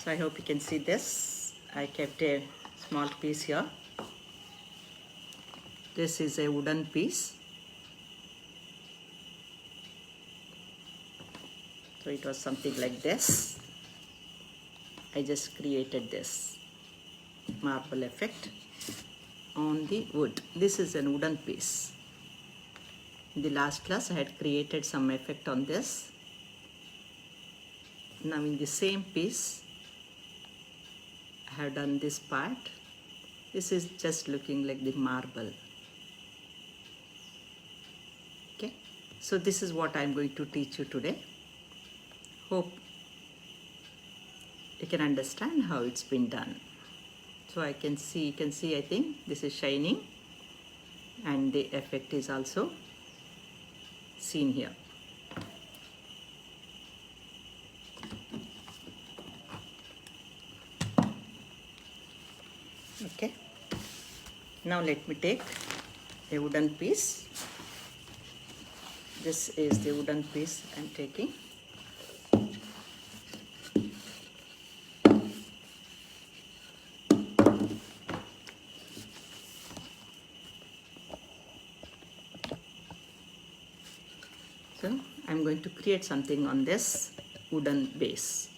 So I hope you can see this. I kept a small piece here. This is a wooden piece. So it was something like this. I just created this marble effect on the wood. This is a wooden piece. In the last class I had created some effect on this. Now in the same piece I have done this part. This is just looking like the marble. Okay, so this is what I am going to teach you today. Hope you can understand how it's been done. So you can see I think this is shining and the effect is also seen here. Okay, now let me take a wooden piece. This is the wooden piece I'm taking. So I'm going to create something on this wooden base.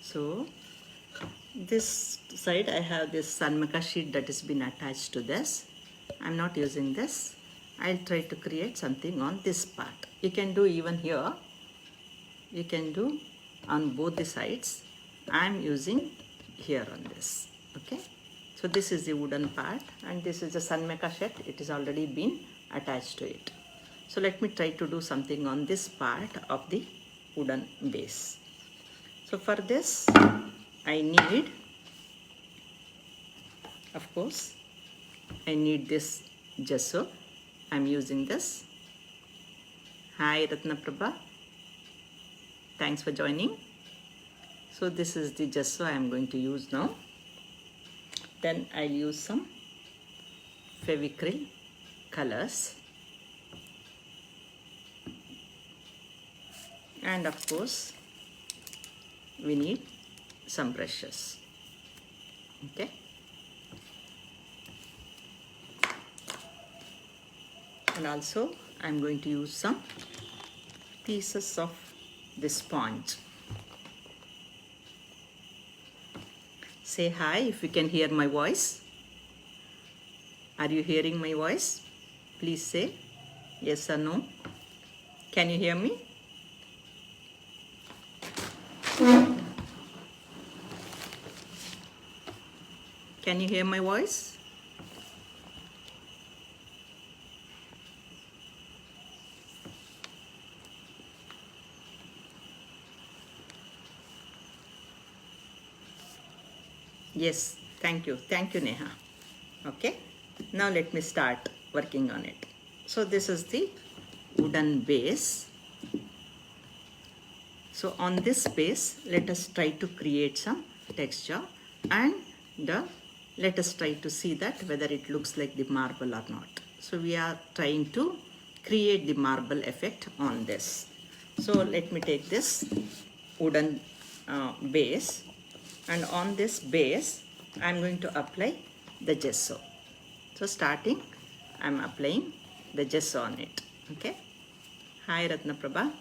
So this side I have this Sangria sheet that has been attached to this. I'm not using this. I'll try to create something on this part. You can do even here. You can do on both the sides. I'm using here on this. Okay. So this is the wooden part and this is the Sangria sheet. It is already been attached to it. So let me try to do something on this part of the wooden base. So for this I need, of course, I need this gesso. I'm using this. Hi Ratna Prabha. Thanks for joining. So this is the gesso I am going to use now. Then I'll use some Fevicryl colors. And of course, we need some brushes. Okay. And also, I'm going to use some pieces of this sponge. Say hi if you can hear my voice. Are you hearing my voice? Please say yes or no. Can you hear me? Can you hear my voice? Yes, thank you. Thank you, Neha. Okay, now let me start working on it. So this is the wooden base. So on this base, let us try to create some texture and let us try to see that whether it looks like the marble or not. So we are trying to create the marble effect on this. So let me take this wooden base, and on this base I am going to apply the gesso. So starting, I am applying the gesso on it. Okay. Hi Ratna Prabha,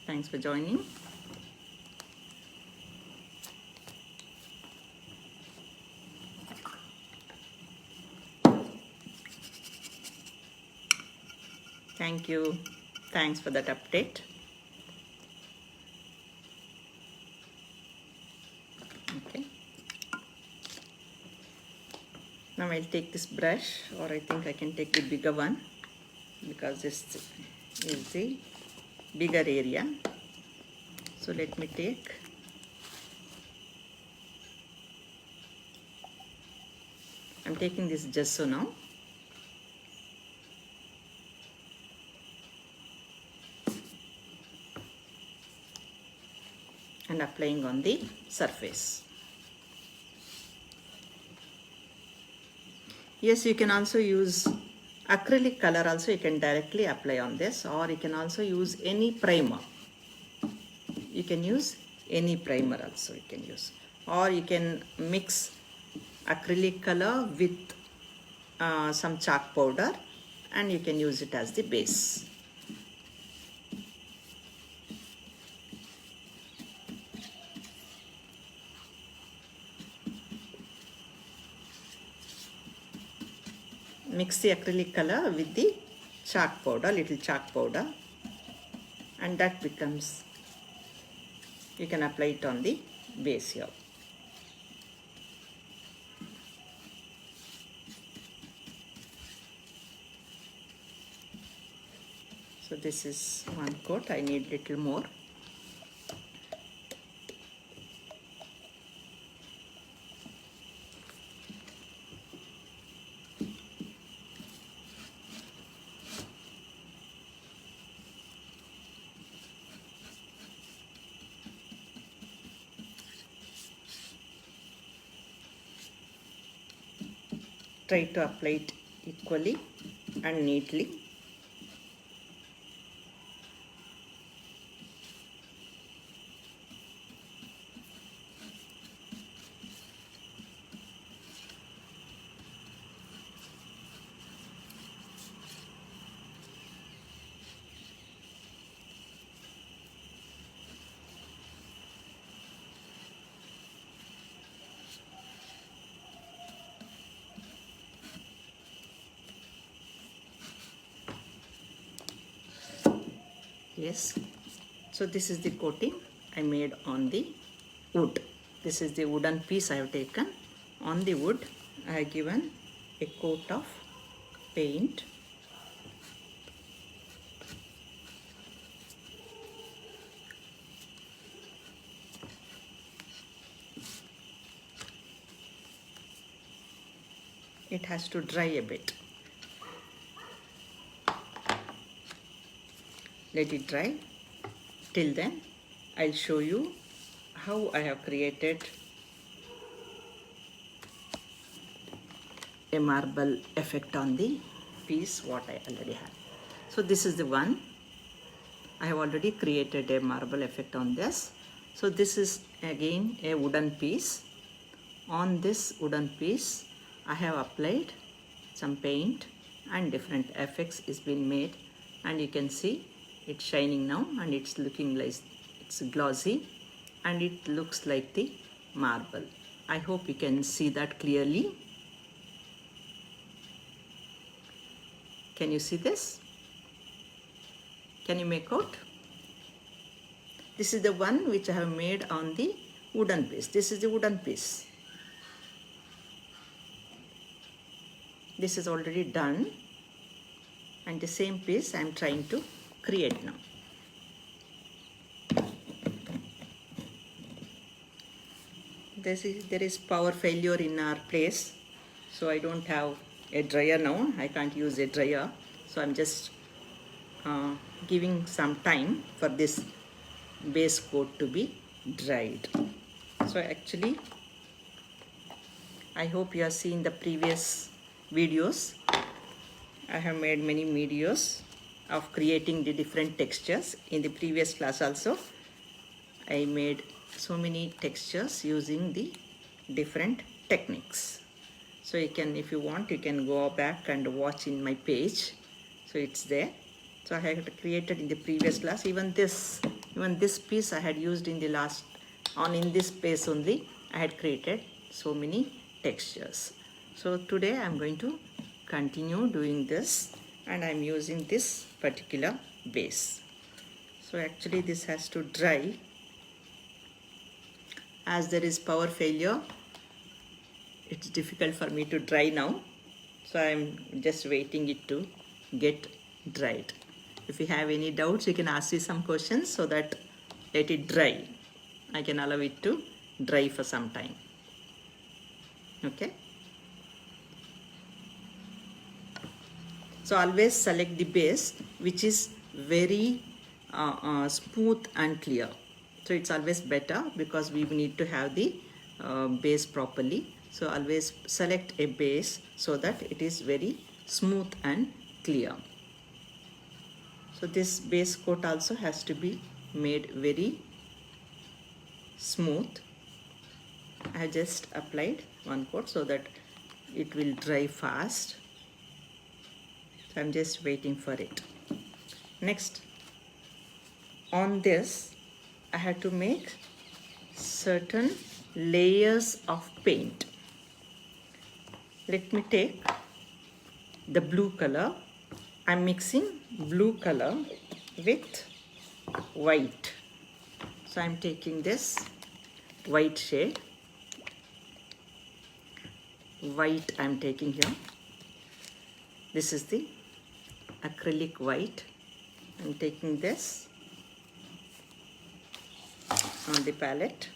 thanks for joining. Thank you. Thanks for that update. Okay. Now I'll take this brush, or I think I can take the bigger one because this is the bigger area. So let me take I'm taking this gesso now. And applying on the surface. Yes, you can also use acrylic color also, you can directly apply on this, or you can also use any primer. You can use any primer also you can use, or you can mix acrylic color with some chalk powder and you can use it as the base. Mix the acrylic color with the chalk powder, little chalk powder, and that becomes, you can apply it on the base here. So this is one coat, I need little more. Try to apply it equally and neatly. Yes, so this is the coating I made on the wood. This is the wooden piece I have taken. On the wood I have given a coat of paint. It has to dry a bit. Let it dry. Till then, I'll show you how I have created a marble effect on the piece what I already have. So this is the one. I have already created a marble effect on this. So this is again a wooden piece. On this wooden piece, I have applied some paint and different effects is been made, and you can see it's shining now and it's looking like it's glossy and it looks like the marble. I hope you can see that clearly. Can you see this? Can you make out? This is the one which I have made on the wooden piece. This is the wooden piece. This is already done, and the same piece I am trying to create now. There is power failure in our place, so I don't have a dryer now. I can't use a dryer, so I'm just giving some time for this base coat to be dried. So actually, I hope you have seen the previous videos. I have made many videos of creating the different textures. In the previous class also, I made so many textures using the different techniques. So you can, if you want, you can go back and watch in my page. So it's there. So I had created in the previous class. Even this piece I had used in the last, in this space only, I had created so many textures. So today I'm going to continue doing this, and I'm using this particular base. So actually this has to dry. As there is power failure, it's difficult for me to dry now. So I'm just waiting it to get dried. If you have any doubts, you can ask me some questions so that let it dry. I can allow it to dry for some time. Okay. So always select the base which is very smooth and clear. So it's always better because we need to have the base properly. So always select a base so that it is very smooth and clear. So this base coat also has to be made very smooth. I have just applied one coat so that it will dry fast. So I'm just waiting for it. Next, on this, I have to make certain layers of paint. Let me take the blue color. I'm mixing blue color with white. So I'm taking this white shade. White I'm taking here. This is the acrylic white. I'm taking this on the palette.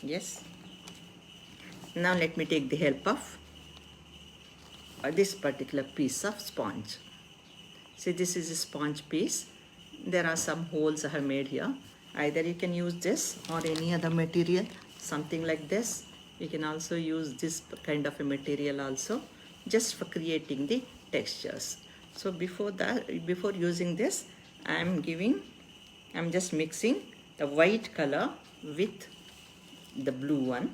Yes. Now let me take the help of this particular piece of sponge. See, this is a sponge piece. There are some holes I have made here. Either you can use this or any other material, something like this. You can also use this kind of a material also, just for creating the textures. So before using this, I'm just mixing the white color with the blue one,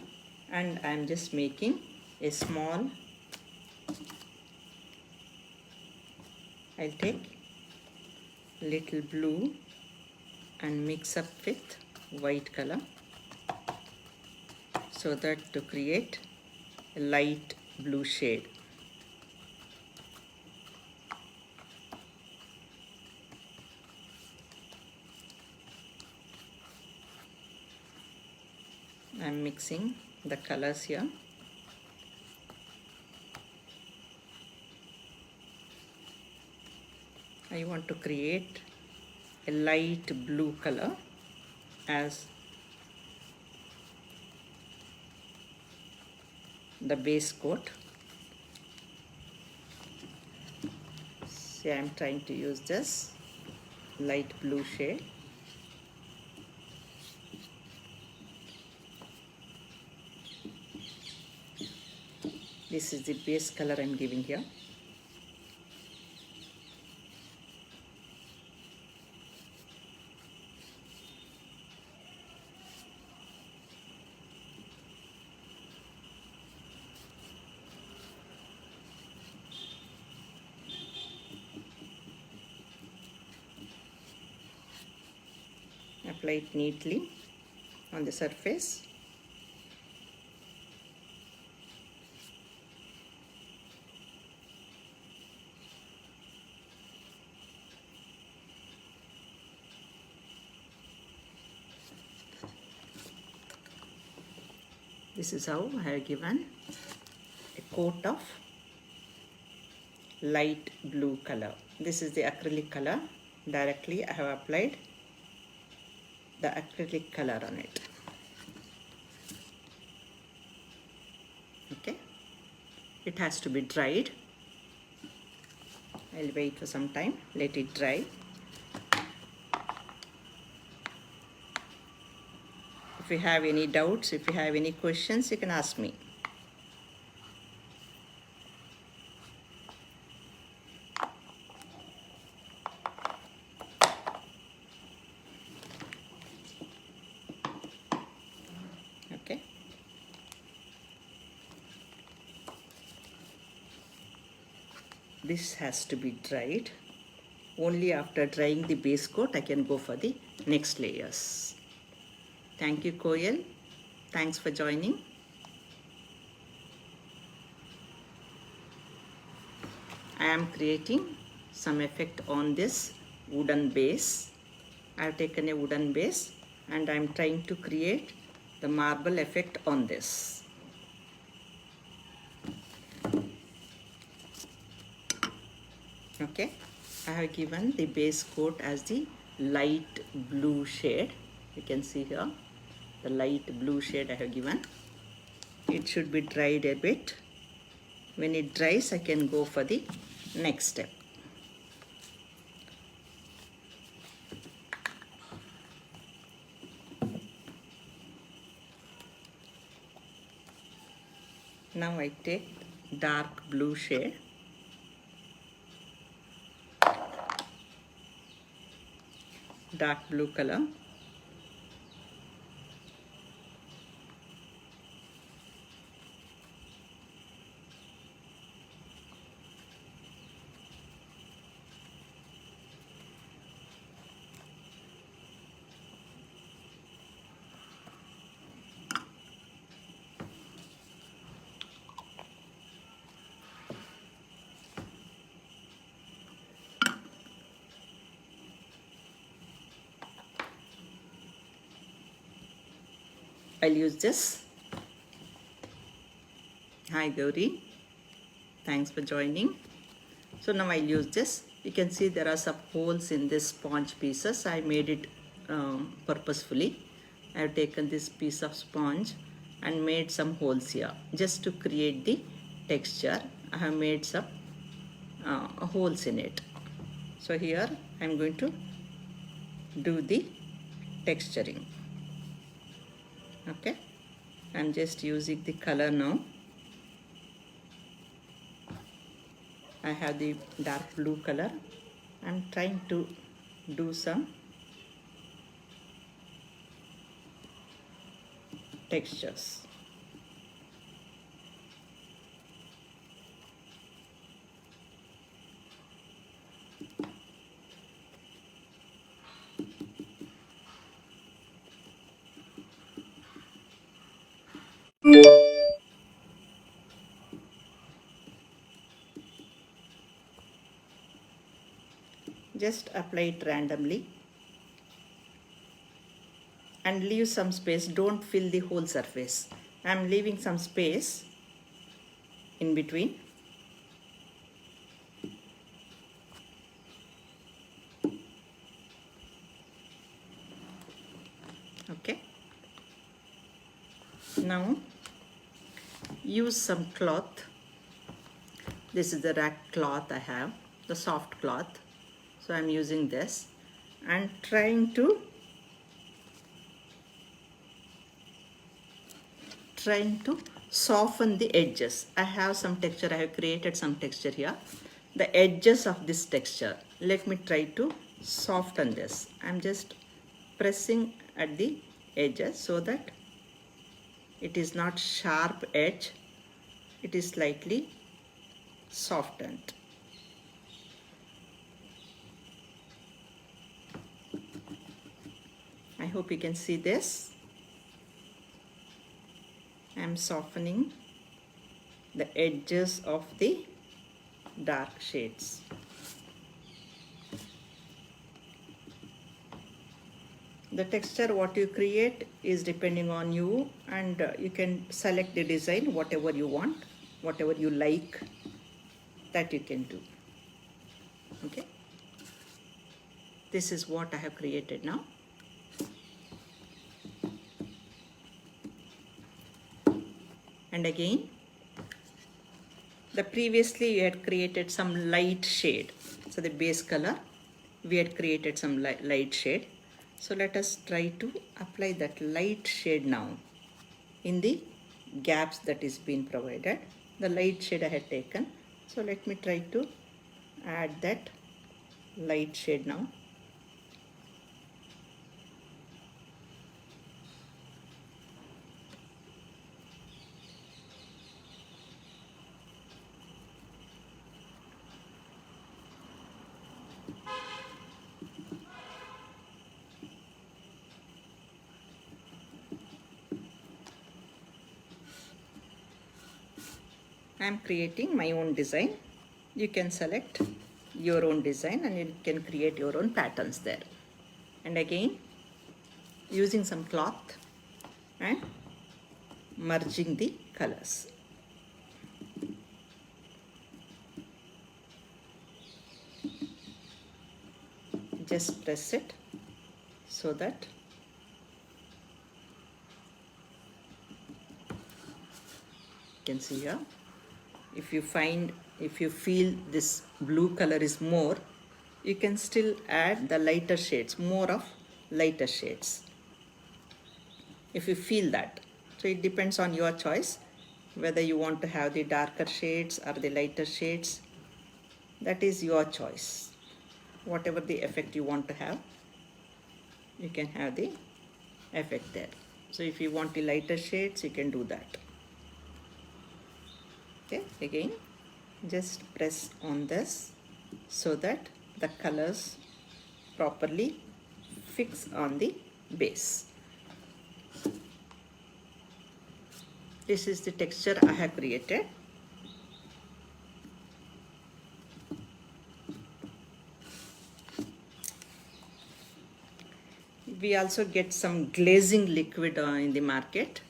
and I'm just making a small, I'll take little blue and mix up with white color so that to create a light blue shade. I'm mixing the colors here. I want to create a light blue color as the base coat. See, I'm trying to use this light blue shade. This is the base color I'm giving here. Apply it neatly on the surface. This is how I have given a coat of light blue color. This is the acrylic color. Directly I have applied the acrylic color on it. Okay, it has to be dried. I'll wait for some time, let it dry. If you have any doubts, if you have any questions, you can ask me. Okay. This has to be dried. Only after drying the base coat, I can go for the next layers. Thank you, Koyal. Thanks for joining. I am creating some effect on this wooden base. I have taken a wooden base and I am trying to create the marble effect on this. Okay. I have given the base coat as the light blue shade. You can see here the light blue shade I have given. It should be dried a bit. When it dries, I can go for the next step. Now I take dark blue shade. Dark blue color. I'll use this. Hi Gauri, thanks for joining. So now I'll use this. You can see there are some holes in this sponge pieces. I made it purposefully. I have taken this piece of sponge and made some holes here just to create the texture. I have made some holes in it. So here I'm going to do the texturing. Okay, I'm just using the color now. I have the dark blue color. I'm trying to do some textures. Just apply it randomly and leave some space. Don't fill the whole surface. I'm leaving some space in between. Okay. Now use some cloth. This is the rack cloth I have, the soft cloth. So I'm using this and trying to soften the edges. I have some texture. I have created some texture here. The edges of this texture. Let me try to soften this. I'm just pressing at the edges so that it is not sharp edge. It is slightly softened. I hope you can see this. I am softening the edges of the dark shades. The texture what you create is depending on you, and you can select the design whatever you want, whatever you like, that you can do. Okay, this is what I have created now. And again, the previously we had created some light shade. So the base color, we had created some light shade. So let us try to apply that light shade now in the gaps that is being provided. The light shade I had taken. So let me try to add that light shade now. I am creating my own design. You can select your own design and you can create your own patterns there. And again, using some cloth and merging the colors. just press it so that you can see here. If you feel this blue color is more, you can still add the lighter shades, more of lighter shades, if you feel that. So it depends on your choice whether you want to have the darker shades or the lighter shades. That is your choice. Whatever the effect you want to have, you can have the effect there. So if you want the lighter shades, you can do that. Okay, again just press on this so that the colors properly fix on the base. This is the texture I have created. We also get some glazing liquid in the market.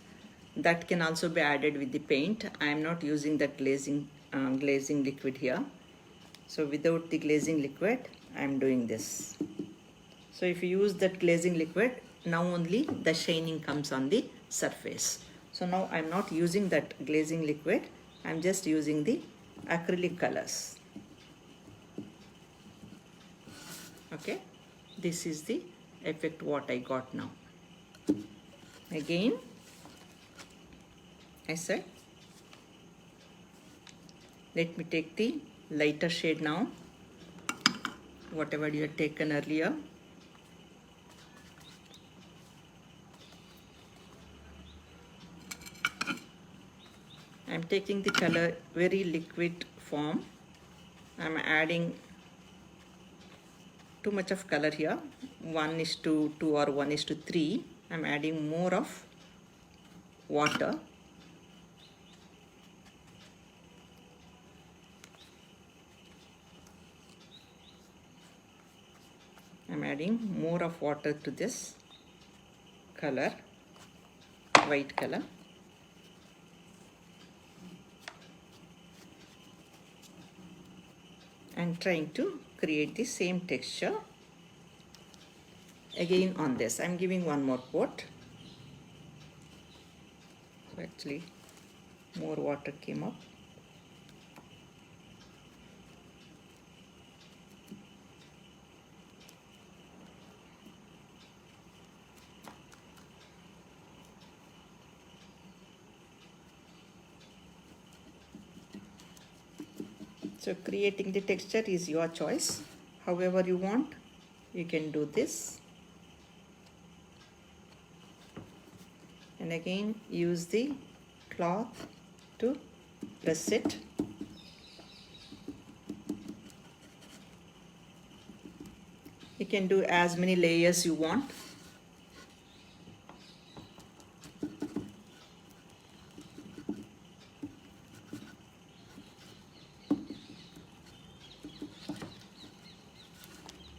That can also be added with the paint. I am not using that glazing liquid here. So without the glazing liquid, I am doing this. So if you use that glazing liquid, now only the shining comes on the surface. So now I am not using that glazing liquid. I am just using the acrylic colors. Okay, this is the effect what I got now. Again, I said, let me take the lighter shade now, whatever you had taken earlier. I am taking the color very liquid form. I am adding too much of color here, 1:2 or 1:3. I am adding more of water. I am adding more of water to this color, white color. And trying to create the same texture again on this. I'm giving one more coat. So actually more water came up. So creating the texture is your choice. However you want, you can do this. And again use the cloth to press it. You can do as many layers you want.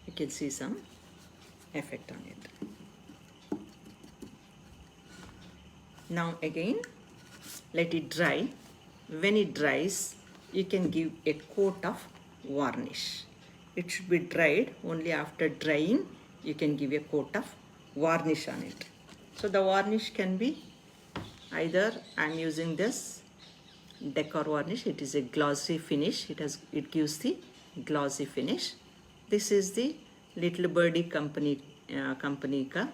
You can see some effect on it. Now again let it dry. When it dries, you can give a coat of varnish. It should be dried. Only after drying you can give a coat of varnish on it. So the varnish can be either, I am using this decor varnish. It is a glossy finish. It gives the glossy finish. This is the Little Birdie company ka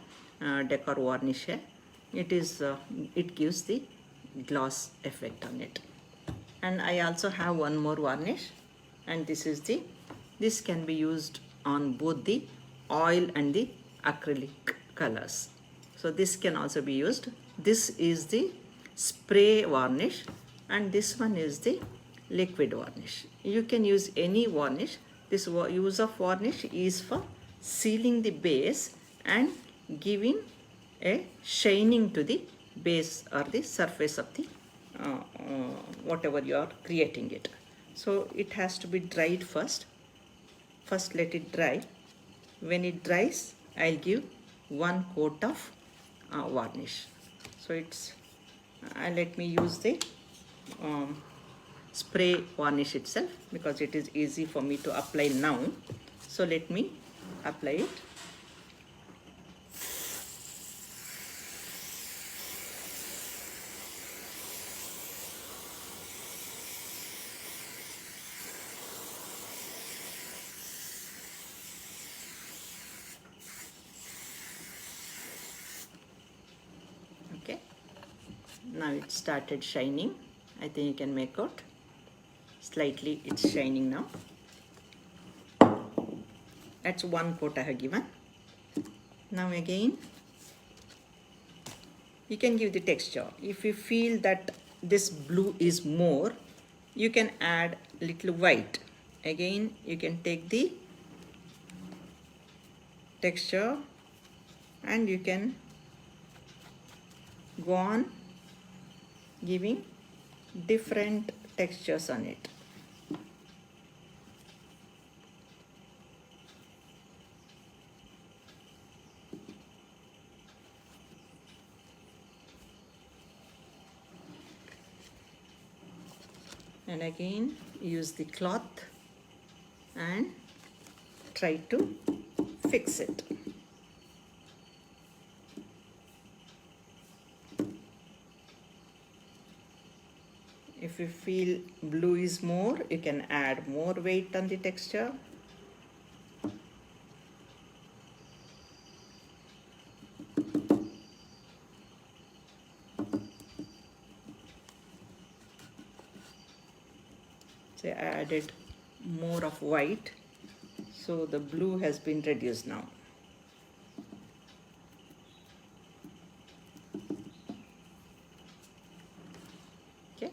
decor varnish hai. It gives the gloss effect on it. And I also have one more varnish, and this can be used on both the oil and the acrylic colors. So this can also be used. This is the spray varnish and this one is the liquid varnish. You can use any varnish. This use of varnish is for sealing the base and giving a shining to the base or the surface of the whatever you are creating it. So it has to be dried first. First let it dry. When it dries, I'll give one coat of varnish. So let me use the spray varnish itself because it is easy for me to apply now. So let me apply it. Okay, now it started shining. I think you can make out slightly it's shining now. That's one coat I have given. Now again you can give the texture. If you feel that this blue is more, you can add little white. Again you can take the texture and you can go on giving different textures on it. And again use the cloth and try to fix it. If you feel blue is more, you can add more weight on the texture. So I added more of white, so the blue has been reduced now. Okay,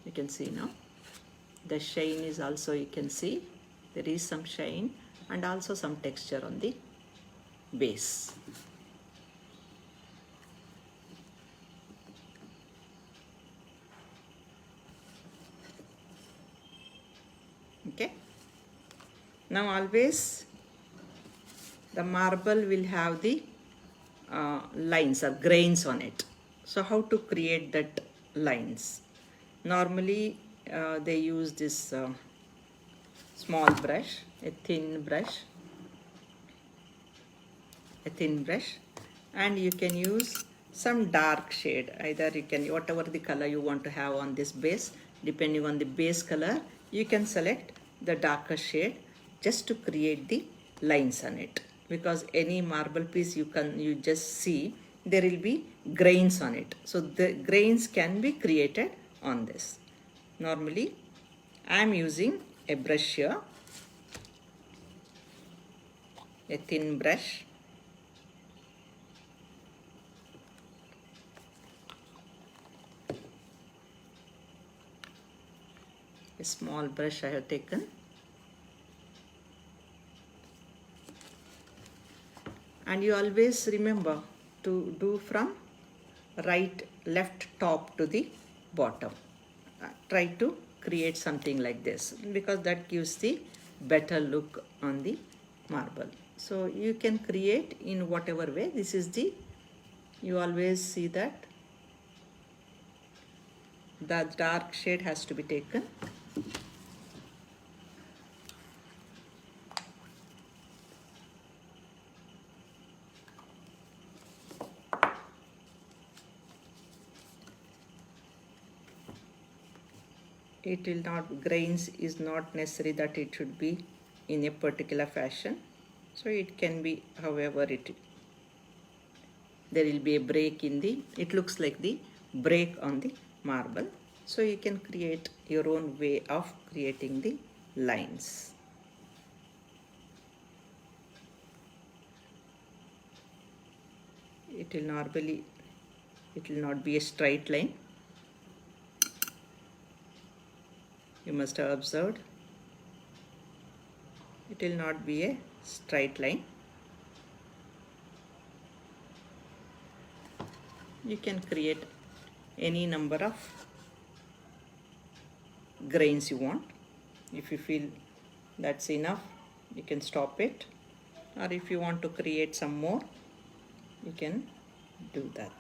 you can see now the shine is also, you can see there is some shine and also some texture on the base. Okay, now always the marble will have the lines or grains on it. So how to create that lines? Normally they use this small brush, a thin brush, and you can use some dark shade. Either you can, whatever the color you want to have on this base, depending on the base color, you can select the darker shade just to create the lines on it. Because any marble piece you just see there will be grains on it. So the grains can be created on this. Normally I am using a brush here, a thin brush. A small brush I have taken. And you always remember to do from left top to the bottom. Try to create something like this because that gives the better look on the marble. So you can create in whatever way. This is the, you always see that the dark shade has to be taken. It will not, grains is not necessary that it should be in a particular fashion. So it can be however it, there will be a break in the, it looks like the break on the marble. So you can create your own way of creating the lines. It will normally, it will not be a straight line. You must have observed it will not be a straight line. You can create any number of grains you want. If you feel that's enough, you can stop it, or if you want to create some more, you can do that.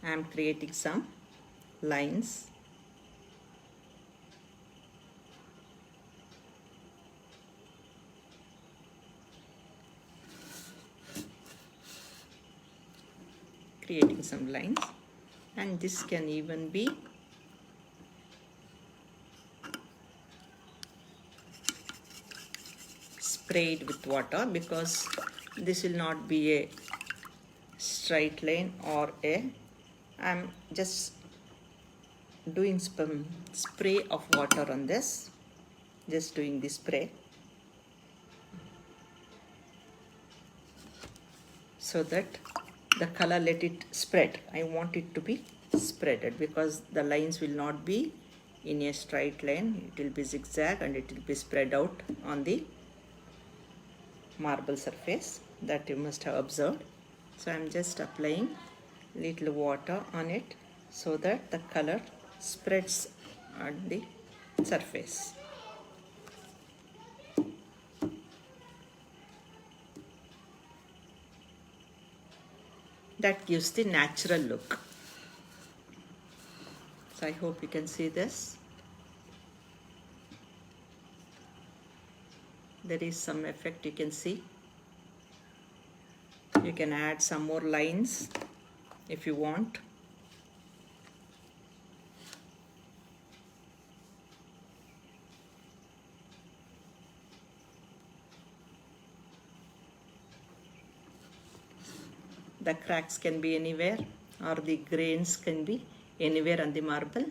I am creating some lines. Creating some lines, and this can even be sprayed with water, because this will not be a straight line or a, I'm just doing some spray of water on this, just doing the spray so that the color, let it spread. I want it to be spreaded, because the lines will not be in a straight line, it will be zigzag and it will be spread out on the marble surface, that you must have observed. So I am just applying little water on it so that the color spreads on the surface. That gives the natural look. So I hope you can see this. There is some effect you can see. You can add some more lines if you want. The cracks can be anywhere, or the grains can be anywhere on the marble,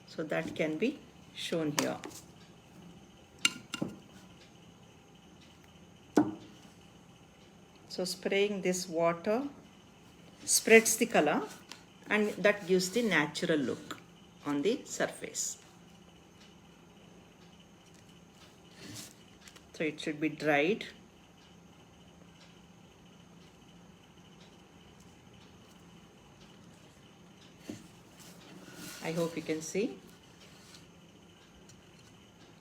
so that can be shown here. So spraying this water spreads the color, and that gives the natural look on the surface. So it should be dried. I hope you can see.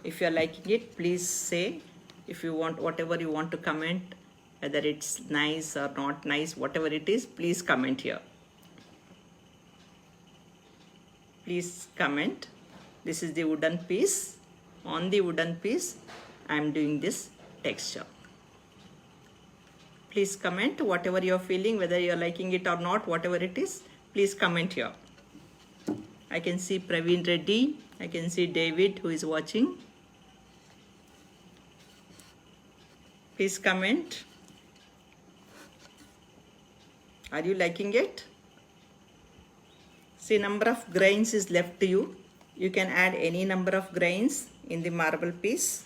If you are liking it, please say. If you want, whatever you want to comment, whether it's nice or not nice, whatever it is, please comment here. Please comment. This is the wooden piece. On the wooden piece, I am doing this texture. Please comment whatever you are feeling, whether you are liking it or not, whatever it is, please comment here. I can see Praveen Reddy. I can see David, who is watching. Please comment. Are you liking it? See, number of grains is left to you. You can add any number of grains in the marble piece.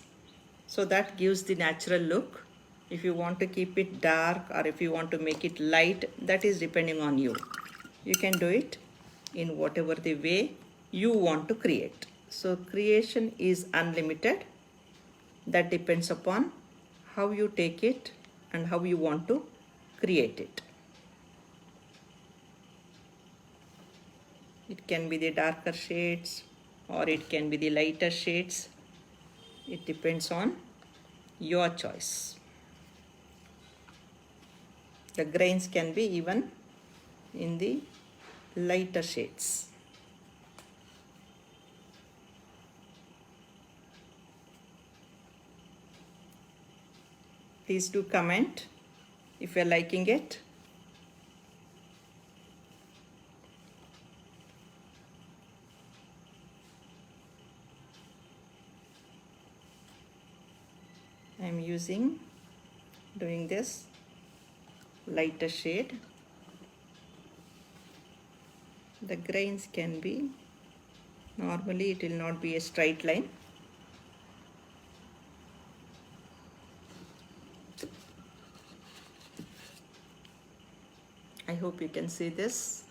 So that gives the natural look. If you want to keep it dark, or if you want to make it light, that is depending on you. You can do it in whatever the way you want to create. So creation is unlimited. That depends upon how you take it and how you want to create it. It can be the darker shades or it can be the lighter shades. It depends on your choice. The grains can be even in the lighter shades. Please do comment if you are liking it. I am doing this lighter shade. The grains can be, normally it will not be a straight line. I hope you can see this.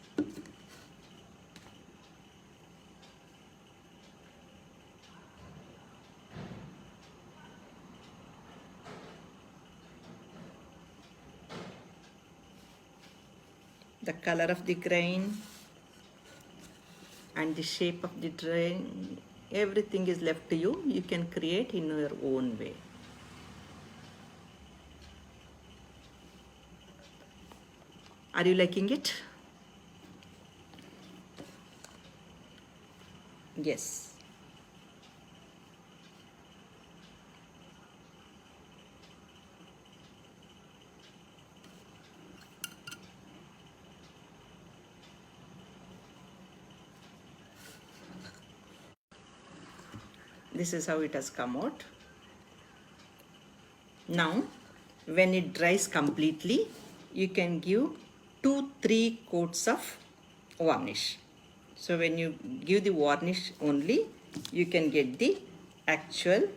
The color of the grain and the shape of the grain, everything is left to you. You can create in your own way. Are you liking it? Yes. This is how it has come out. Now, when it dries completely, you can give 2-3 coats of varnish. So when you give the varnish only, you can get the actual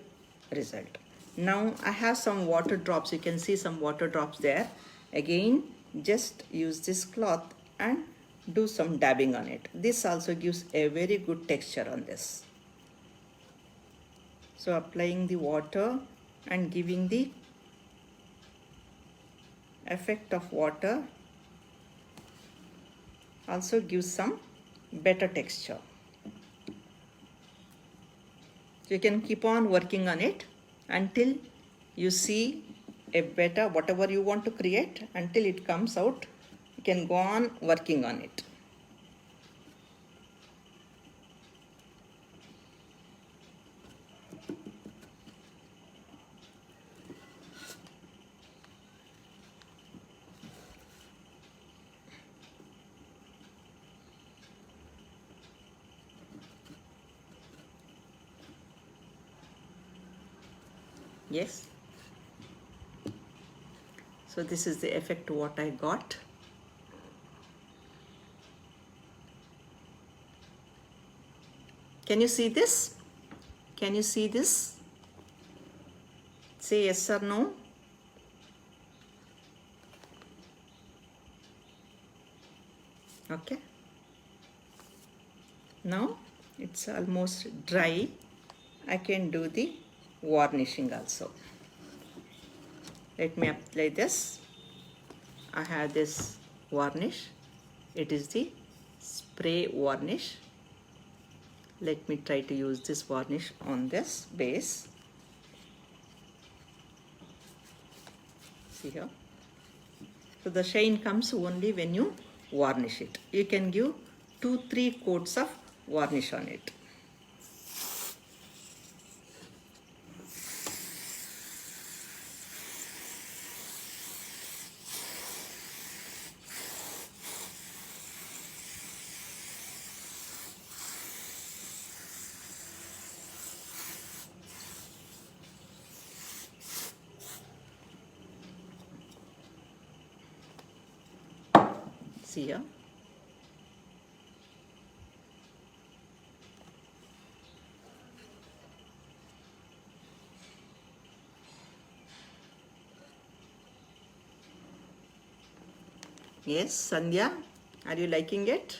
result. Now I have some water drops. You can see some water drops there. Again, just use this cloth and do some dabbing on it. This also gives a very good texture on this. So applying the water and giving the effect of water also gives some better texture. So you can keep on working on it until you see a better whatever you want to create. Until it comes out, you can go on working on it. Yes. So this is the effect what I got. Can you see this? Can you see this? Say yes or no. Okay. Now it's almost dry. I can do the varnishing also. Let me apply this. I have this varnish. It is the spray varnish. Let me try to use this varnish on this base. See here. So the shine comes only when you varnish it. You can give 2-3 coats of varnish on it. See here. Yes, Sandhya, are you liking it?